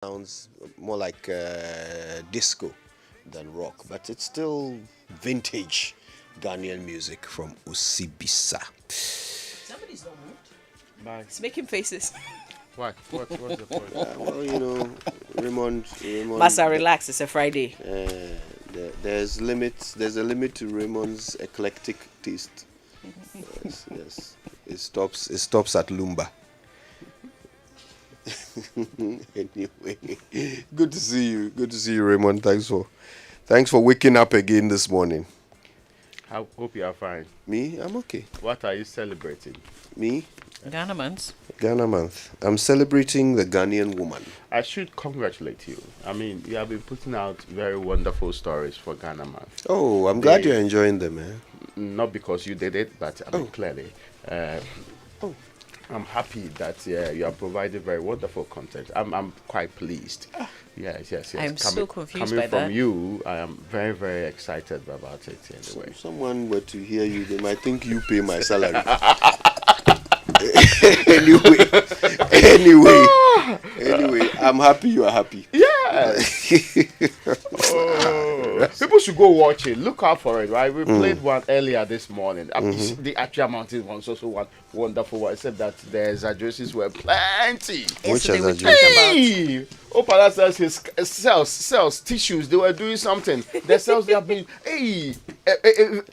Sounds more like disco than rock, but it's still vintage Ghanaian music from Usibisa. Somebody's not moved. Bye. He's making faces. What? What's the point? Well, Raymond, Massa, relax. It's a Friday. there's a limit to Raymond's eclectic taste. Yes, yes. It stops at Lumba. Anyway, good to see you. Good to see you, Raymond. Thanks for waking up again this morning. I hope you are fine. Me, I'm okay. What are you celebrating? Me, Ghana months. Ghana month. I'm celebrating the Ghanaian woman. I should congratulate you. I mean, you have been putting out very wonderful stories for Ghana month. Oh, I'm glad you're enjoying them, man. Not because you did it, but I mean, clearly. Oh. I'm happy that you are providing very wonderful content. I'm quite pleased. Yes. I'm so confused coming by from that. you, I am very, very excited about it anyway. If someone were to hear you, they might think you pay my salary. anyway, I'm happy you are happy. Yeah. People should go watch it. Look out for it, right? We played one earlier this morning. The actual mountain one was also one wonderful one, except that the exaggerations were plenty. Which Yesterday we exaggeration? talked about. Hey! Opala says his cells, tissues, they were doing something. The cells, they have been,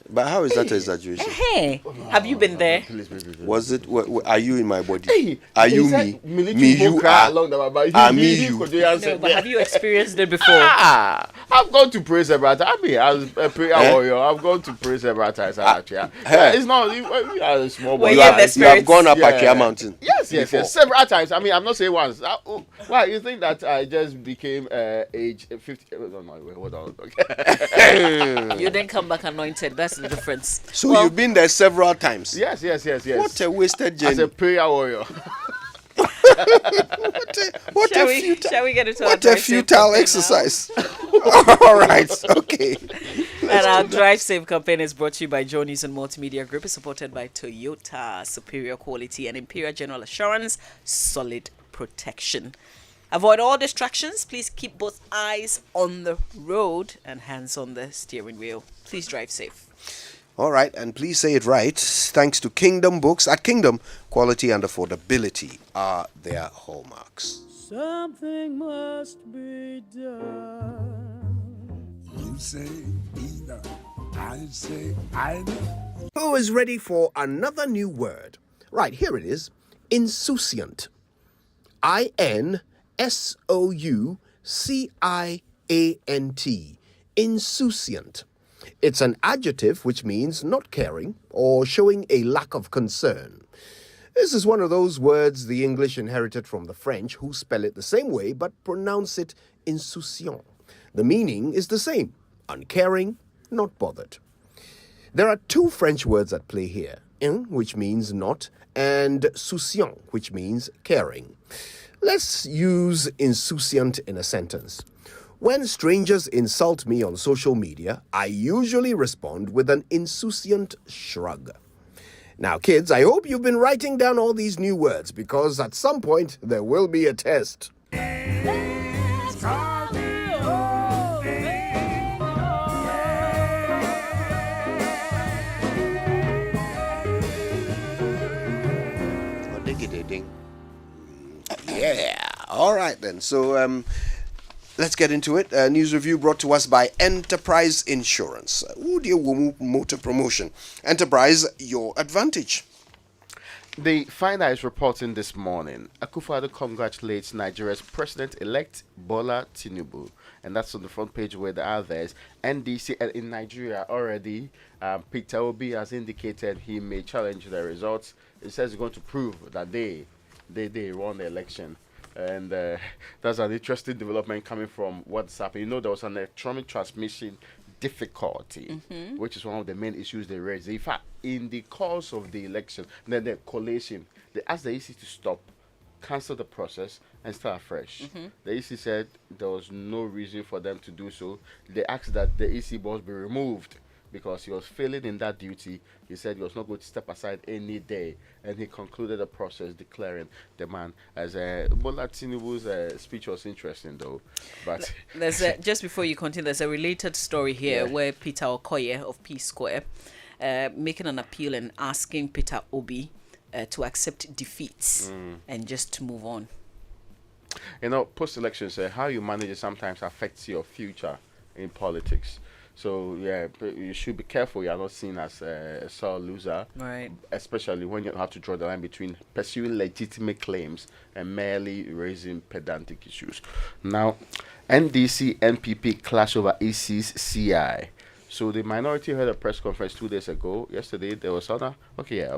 But how is that an exaggeration? Hey, have you been there? please. Was it? Are you in my body? Hey, Are he you said me? military Me, people you cry are. along the way, Me, you. No, but have you experienced it before? I've gone to praise several times. I mean, as a prayer warrior, I've gone to praise several times. Actually, It's not. We are a small Well, boy. You, yeah, are, the you have spirits. gone up Yeah. Akia Mountain. Yes, before. several times. I mean, I'm not saying once. Why you think that I just became age 50? No, wait, hold on. Okay. You didn't come back anointed. That's the difference. So Well, you've been there several times. Yes. What a wasted As journey. a prayer warrior. What shall a we get into what our a drive safe futile campaign now? exercise. All right, okay. And our Drive Safe campaign is brought to you by Journeys and Multimedia Group. Is supported by Toyota, superior quality, and Imperial General Assurance, solid protection. Avoid all distractions. Please keep both eyes on the road and hands on the steering wheel. Please drive safe. All right, and please say it right. Thanks to Kingdom Books. At Kingdom, quality and affordability are their hallmarks. Something must be done. You say either. I say either. Who is ready for another new word? Right, here it is. Insouciant. Insouciant. Insouciant. It's an adjective which means not caring or showing a lack of concern. This is one of those words the English inherited from the French, who spell it the same way but pronounce it insouciant. The meaning is the same: uncaring, not bothered. There are two French words at play here: which means not, and souciant, which means caring. Let's use insouciant in a sentence. When strangers insult me on social media, I usually respond with an insouciant shrug. Now, kids, I hope you've been writing down all these new words, because at some point there will be a test. Yeah. All right then. So let's get into it. News review brought to us by Enterprise Insurance. Motor promotion. Enterprise, your advantage. The Finder is reporting this morning. Akufo-Addo congratulates Nigeria's President-elect Bola Tinubu, and that's on the front page where the others. NDC in Nigeria already. Peter Obi has indicated he may challenge the results. It says he's going to prove that they won the election. And that's an interesting development coming from WhatsApp. You know, there was an electronic transmission difficulty, which is one of the main issues they raised. In fact, in the course of the election, then the collation, they asked the EC to stop, cancel the process, and start afresh. The EC said there was no reason for them to do so. They asked that the EC boss be removed because he was failing in that duty. He said he was not going to step aside any day, and he concluded the process declaring the man as a Bola Tinubu's speech was interesting though, but There's just before you continue, there's a related story here where Peter Okoye of P Square making an appeal and asking Peter Obi to accept defeats and just to move on. Post-elections, how you manage it sometimes affects your future in politics. So yeah, you should be careful. You are not seen as a sore loser, Right. especially when you have to draw the line between pursuing legitimate claims and merely raising pedantic issues. Now, NDC NPP clash over EC's CI. So the minority had a press conference 2 days ago. Yesterday there was a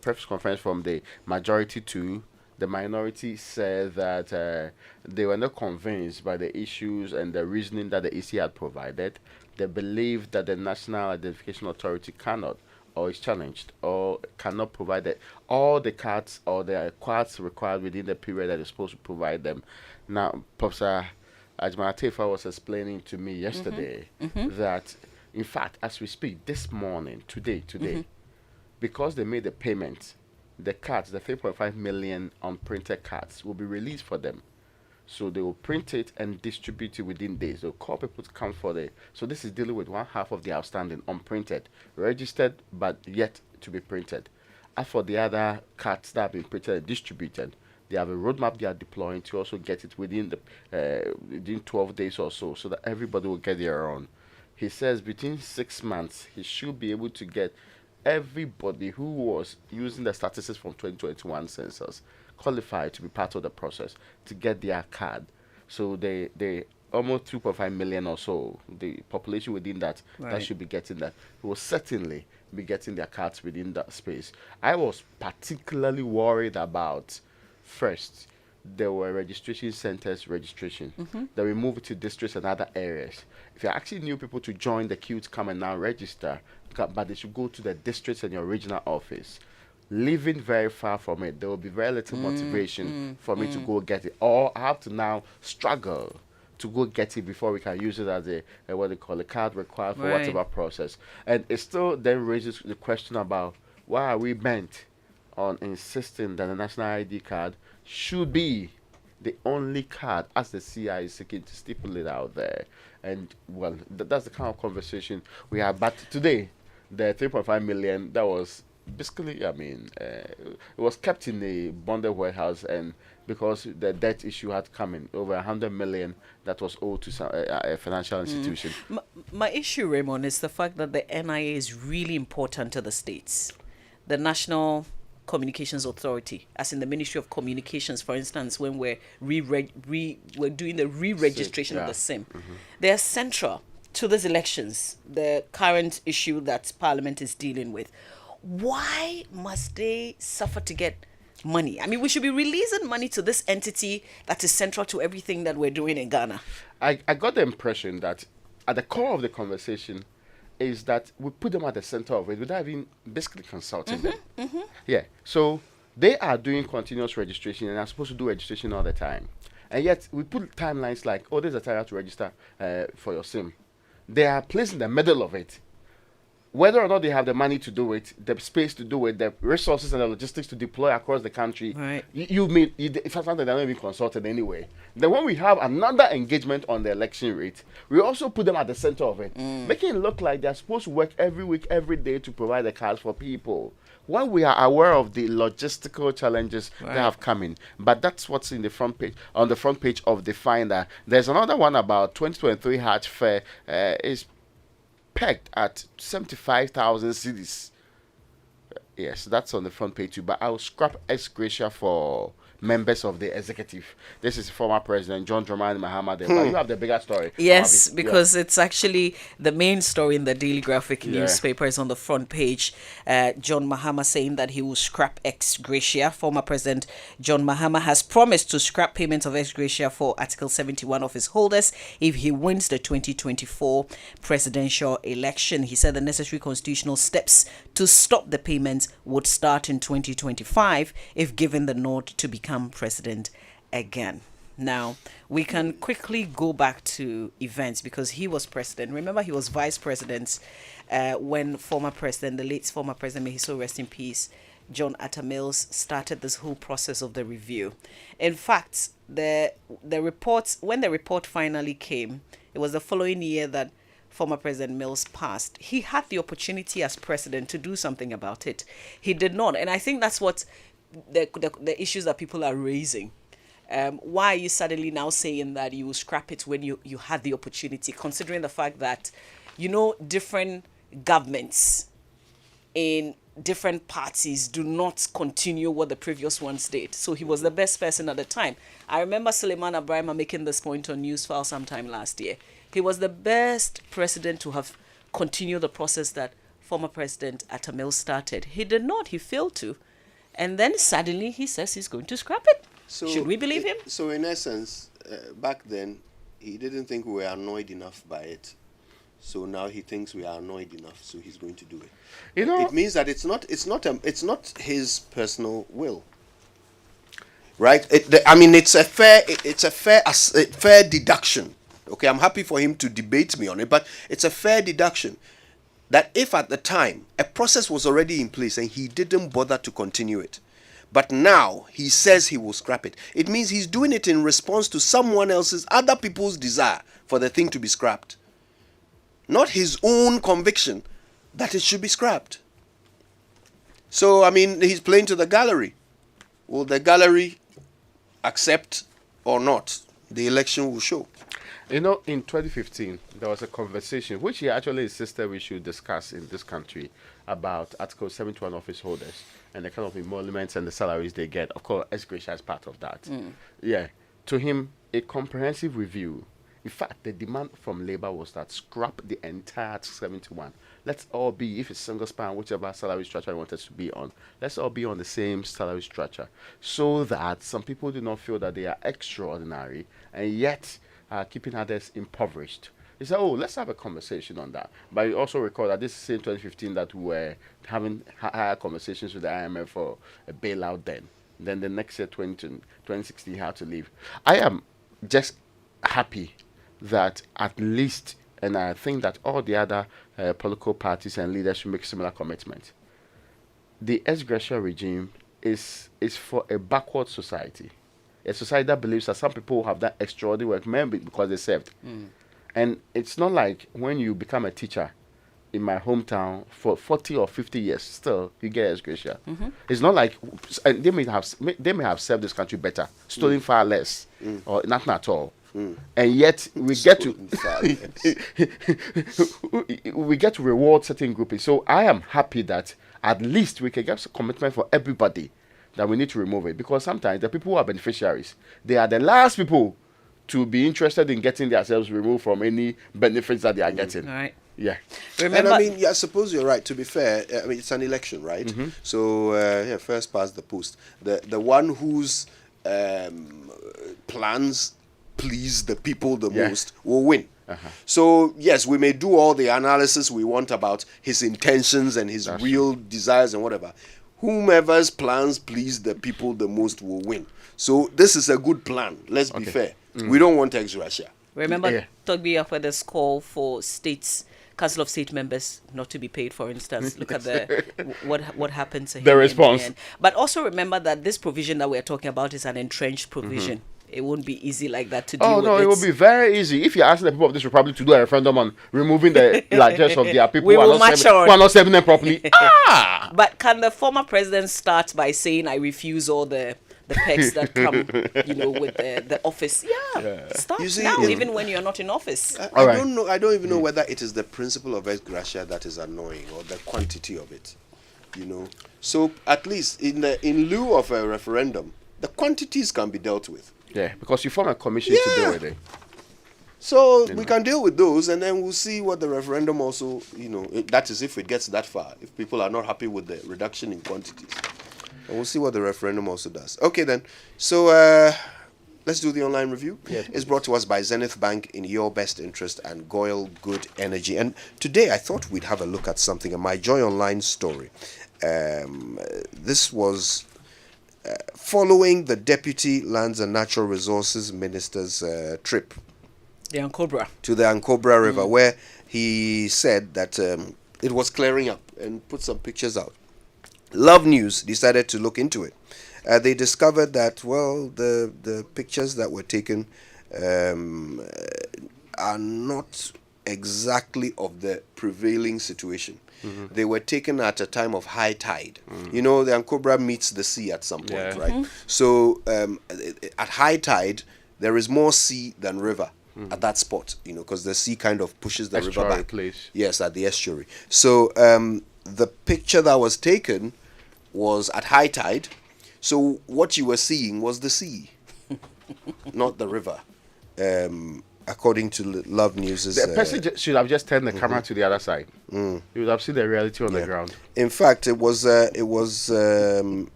press conference from the majority too. The minority said that they were not convinced by the issues and the reasoning that the EC had provided. They believe that the National Identification Authority cannot, or is challenged, or cannot provide all the cards or the cards required within the period that is supposed to provide them. Now, Professor Ajman Tefa was explaining to me yesterday that, in fact, as we speak, this morning, today, because they made the payment, the cards, the 3.5 million unprinted cards, will be released for them. So they will print it and distribute it within days. They'll call people to come for the. So this is dealing with one half of the outstanding, unprinted, registered, but yet to be printed. As for the other cards that have been printed and distributed, they have a roadmap they are deploying to also get it within 12 days or so that everybody will get their own. He says between 6 months, he should be able to get everybody who was using the statistics from 2021 census qualified to be part of the process to get their card. So they almost 2.5 million or so, the population within that should be getting that, will certainly be getting their cards within that space. I was particularly worried about, first, there were registration centers registration. Then we moved to districts and other areas. If you actually knew people to join the queue to come and now register, but they should go to the districts and your regional office. Living very far from it, there will be very little motivation for me to go get it. Or I have to now struggle to go get it before we can use it as a what they call a card required for whatever process. And it still then raises the question about why are we bent on insisting that the national ID card should be the only card as the CI is seeking to stipulate out there. And well, that's the kind of conversation we have. But today, the 3.5 million, that was basically, it was kept in the bonded warehouse, and because the debt issue had come in, over 100 million that was owed to some, a financial institution. My issue, Raymond, is the fact that the NIA is really important to the states. The National Communications Authority, as in the Ministry of Communications, for instance, when we're we're doing the re-registration of the SIM, they are central to these elections, the current issue that Parliament is dealing with. Why must they suffer to get money? I mean, we should be releasing money to this entity that is central to everything that we're doing in Ghana. I got the impression that at the core of the conversation is that we put them at the center of it without even basically consulting them. Yeah. So they are doing continuous registration and are supposed to do registration all the time. And yet we put timelines like, oh, there's a time you have to register for your SIM. They are placed in the middle of it. Whether or not they have the money to do it, the space to do it, the resources and the logistics to deploy across the country, Right. If something they're not even consulted anyway. Then when we have another engagement on the election rate, we also put them at the center of it, making it look like they're supposed to work every week, every day to provide the cards for people. When we are aware of the logistical challenges that have come in, but that's what's in the front page, on the front page of the Finder. There's another one about 2023 Hajj Fair is pegged at 75,000 cedis. Yes, that's on the front page too. But I'll scrap ex gratia for members of the executive. This is former President John Dramani Mahama. But you have the bigger story. Yes, because it's actually the main story in the Daily Graphic newspaper is on the front page. John Mahama saying that he will scrap ex gratia. Former President John Mahama has promised to scrap payments of ex gratia for Article 71 of his holders if he wins the 2024 presidential election. He said the necessary constitutional steps to stop the payments would start in 2025 if given the nod to become president again. Now, we can quickly go back to events because he was president. Remember, he was vice president when former president, the late former president, may he so rest in peace, John Atta Mills, started this whole process of the review. In fact, the reports, when the report finally came, it was the following year that former President Mills passed. He had the opportunity as president to do something about it. He did not. And I think that's what the issues that people are raising. Why are you suddenly now saying that you will scrap it when you had the opportunity, considering the fact that, different governments in different parties do not continue what the previous ones did. So he was the best person at the time. I remember Suleiman Abrahama making this point on Newsfile sometime last year. He was the best president to have continued the process that former President Atta Mills started. He did not. He failed to. And then suddenly he says he's going to scrap it. So Should we believe him? So in essence, back then, he didn't think we were annoyed enough by it. So now he thinks we are annoyed enough, so he's going to do it. It means that it's not his personal will, right? It's a fair deduction. Okay, I'm happy for him to debate me on it, but it's a fair deduction that if at the time a process was already in place and he didn't bother to continue it, but now he says he will scrap it, it means he's doing it in response to other people's desire for the thing to be scrapped. Not his own conviction that it should be scrapped. So, he's playing to the gallery. Will the gallery accept or not? The election will show. In 2015, there was a conversation which he actually insisted we should discuss in this country about Article 71 office holders and the kind of emoluments and the salaries they get. Of course, ex gratia is part of that. Yeah. To him, a comprehensive review. In fact, the demand from Labour was that scrap the entire 71. Let's all be, if it's single span, whichever salary structure I wanted to be on, let's all be on the same salary structure so that some people do not feel that they are extraordinary and yet keeping others impoverished. He said, let's have a conversation on that. But you also recall that this is in 2015 that we were having higher conversations with the IMF for a bailout then. Then the next year, 2016, he had to leave. I am just happy that at least, and I think that all the other political parties and leaders should make similar commitment. The ex gratia regime is for a backward society. A society that believes that some people have that extraordinary work, maybe because they served. And it's not like when you become a teacher in my hometown for 40 or 50 years, still you get ex gratia. It's not like they may have served this country better, stolen far less, or nothing at all. And yet we get to we get to reward certain groupings. So I am happy that at least we can get some commitment for everybody that we need to remove it, because sometimes the people who are beneficiaries, they are the last people to be interested in getting themselves removed from any benefits that they are getting. All right. Yeah. Remember, And I suppose you're right. To be fair, it's an election, right? So first past the post. The one whose plans please the people the most will win. So yes, we may do all the analysis we want about his intentions and his real desires and whatever. Whomever's plans please the people the most will win. So this is a good plan. Let's be fair. We don't want ex gratia. remember Togbi Akweda's call for Council of State members not to be paid, for instance. Look at what happened to him. The response. In the end. But also remember that this provision that we're talking about is an entrenched provision. It won't be easy like that to deal with. Oh, no, it will be very easy. If you ask the people of this republic to do a referendum on removing the largesse of their people who are not serving them properly. But can the former president start by saying, I refuse all the perks that come, with the office? Start now, even when you're not in office. I don't even know whether it is the principle of ex gratia that is annoying or the quantity of it. So at least in lieu of a referendum, the quantities can be dealt with. Yeah, because you form a commission to deal with it. So we can deal with those, and then we'll see what the referendum also, that is if it gets that far. If people are not happy with the reduction in quantities, and we'll see what the referendum also does. Okay, then. So let's do the online review. Yes, it's brought to us by Zenith Bank in your best interest and Goyle Good Energy. And today I thought we'd have a look at something, a My Joy Online story. This was following the Deputy Lands and Natural Resources Minister's trip The Ankobra. to the Ankobra River, where he said that it was clearing up, and put some pictures out. Love News decided to look into it. They discovered that, well, the pictures that were taken are not exactly of the prevailing situation. They were taken at a time of high tide. You know, the Ankobra meets the sea at some point, Yeah. right? So at high tide, there is more sea than river at that spot, you know, because the sea kind of pushes the river Estuary back. place. Yes, at the estuary. So the picture that was taken was at high tide. So what you were seeing was the sea, not the river. According to Love News's... The person should have just turned the camera to the other side. You would have seen the reality on the ground. In fact, it was the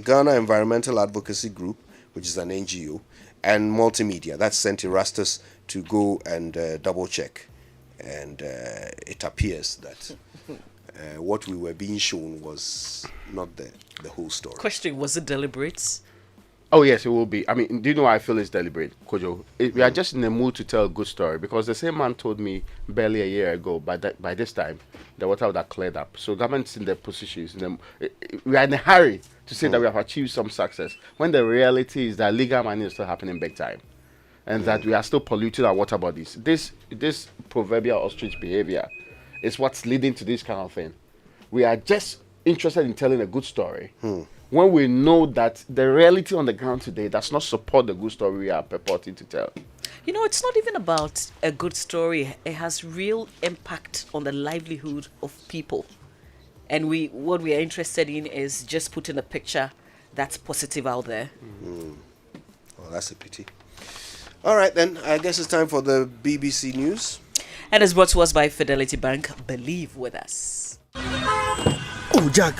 Ghana Environmental Advocacy Group, which is an NGO, and Multimedia. That sent Erastus to go and double check. And it appears that what we were being shown was not the whole story. Question: was it deliberate? Oh yes, it will be. I mean, do you know why I feel it's deliberate, Kojo? We are just in the mood to tell a good story, because the same man told me barely a year ago, by this time, the water would have cleared up. So government's in their positions. We are in a hurry to say that we have achieved some success, when the reality is that legal mining is still happening big time, and that we are still polluting our water bodies. This proverbial ostrich behavior is what's leading to this kind of thing. We are just interested in telling a good story. When we know that the reality on the ground today does not support the good story we are purporting to tell. You know, it's not even about a good story. It has real impact on the livelihood of people. And what we are interested in is just putting a picture that's positive out there. Well, that's a pity. All right, then. I guess it's time for the BBC News. And it's brought to us by Fidelity Bank. Believe with us. Oh, Jack.